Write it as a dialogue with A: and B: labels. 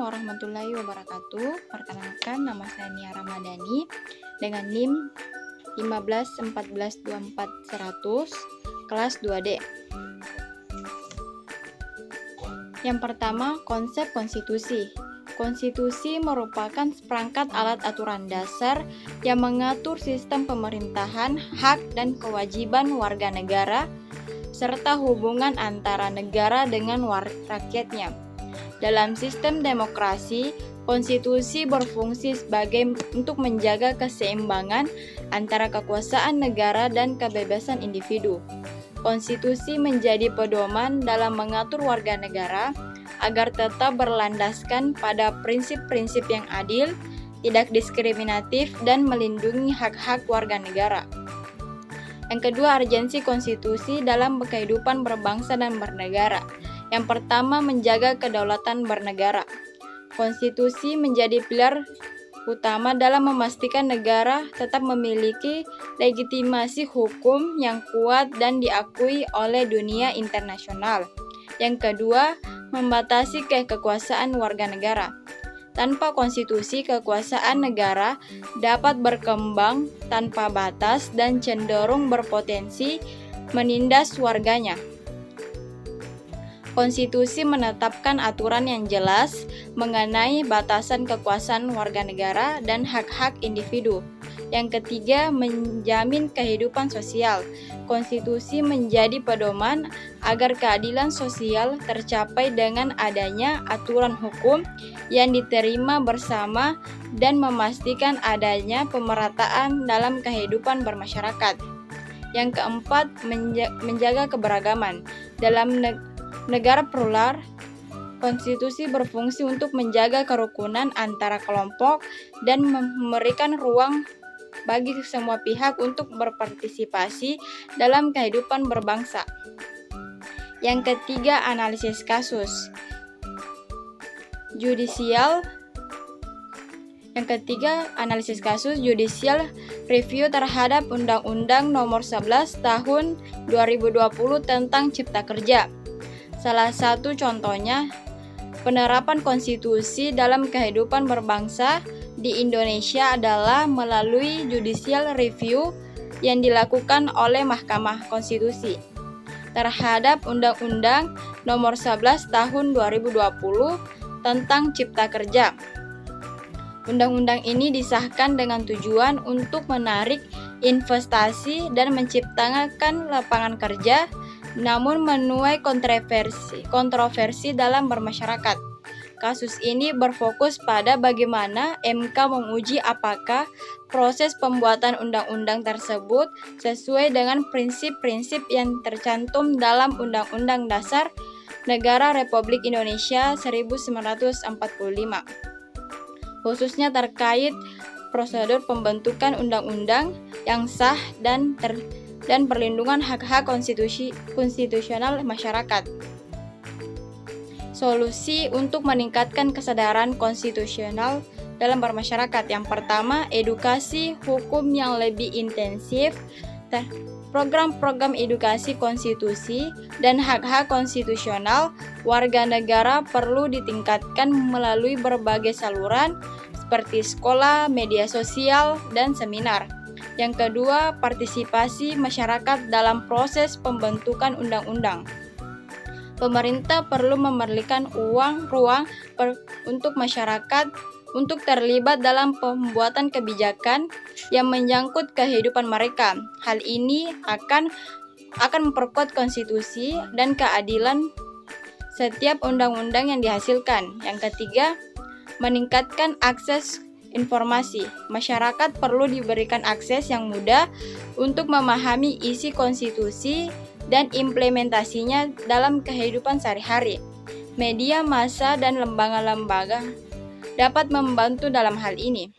A: warahmatullahi wabarakatuh. Perkenalkan, nama saya Nia Ramadhani dengan NIM 15142400 kelas 2D. Yang pertama, konsep konstitusi. Konstitusi merupakan seperangkat alat aturan dasar yang mengatur sistem pemerintahan, hak dan kewajiban warga negara, serta hubungan antara negara dengan rakyatnya. Dalam sistem demokrasi, konstitusi berfungsi untuk menjaga keseimbangan antara kekuasaan negara dan kebebasan individu. Konstitusi menjadi pedoman dalam mengatur warga negara agar tetap berlandaskan pada prinsip-prinsip yang adil, tidak diskriminatif, dan melindungi hak-hak warga negara. Yang kedua, urgensi konstitusi dalam kehidupan berbangsa dan bernegara. Yang pertama, menjaga kedaulatan bernegara. Konstitusi menjadi pilar utama dalam memastikan negara tetap memiliki legitimasi hukum yang kuat dan diakui oleh dunia internasional. Yang kedua, membatasi kekuasaan warga negara. Tanpa konstitusi, kekuasaan negara dapat berkembang tanpa batas dan cenderung berpotensi menindas warganya. Konstitusi menetapkan aturan yang jelas mengenai batasan kekuasaan warga negara dan hak-hak individu. Yang ketiga, menjamin kehidupan sosial. Konstitusi menjadi pedoman agar keadilan sosial tercapai dengan adanya aturan hukum yang diterima bersama dan memastikan adanya pemerataan dalam kehidupan bermasyarakat. Yang keempat, menjaga keberagaman. Dalam negara plural, konstitusi berfungsi untuk menjaga kerukunan antara kelompok dan memberikan ruang bagi semua pihak untuk berpartisipasi dalam kehidupan berbangsa. Yang ketiga, analisis kasus judicial. Judicial review terhadap Undang-Undang Nomor 11 Tahun 2020 tentang Cipta Kerja. Salah satu contohnya, penerapan konstitusi dalam kehidupan berbangsa di Indonesia adalah melalui judicial review yang dilakukan oleh Mahkamah Konstitusi terhadap Undang-Undang Nomor 11 Tahun 2020 tentang Cipta Kerja. Undang-undang ini disahkan dengan tujuan untuk menarik investasi dan menciptakan lapangan kerja, namun menuai kontroversi dalam bermasyarakat. Kasus ini berfokus pada bagaimana MK menguji apakah proses pembuatan undang-undang tersebut sesuai dengan prinsip-prinsip yang tercantum dalam Undang-Undang Dasar Negara Republik Indonesia 1945, khususnya terkait prosedur pembentukan undang-undang yang sah dan perlindungan hak-hak konstitusional masyarakat. Solusi untuk meningkatkan kesadaran konstitusional dalam bermasyarakat. Yang pertama, edukasi hukum yang lebih intensif. Program-program edukasi konstitusi dan hak-hak konstitusional warga negara perlu ditingkatkan melalui berbagai saluran seperti sekolah, media sosial, dan seminar. Yang kedua, partisipasi masyarakat dalam proses pembentukan undang-undang. Pemerintah perlu memberikan ruang untuk masyarakat untuk terlibat dalam pembuatan kebijakan yang menyangkut kehidupan mereka. Hal ini akan memperkuat konstitusi dan keadilan setiap undang-undang yang dihasilkan. Yang ketiga, meningkatkan akses informasi. Masyarakat perlu diberikan akses yang mudah untuk memahami isi konstitusi dan implementasinya dalam kehidupan sehari-hari. Media massa dan lembaga-lembaga dapat membantu dalam hal ini.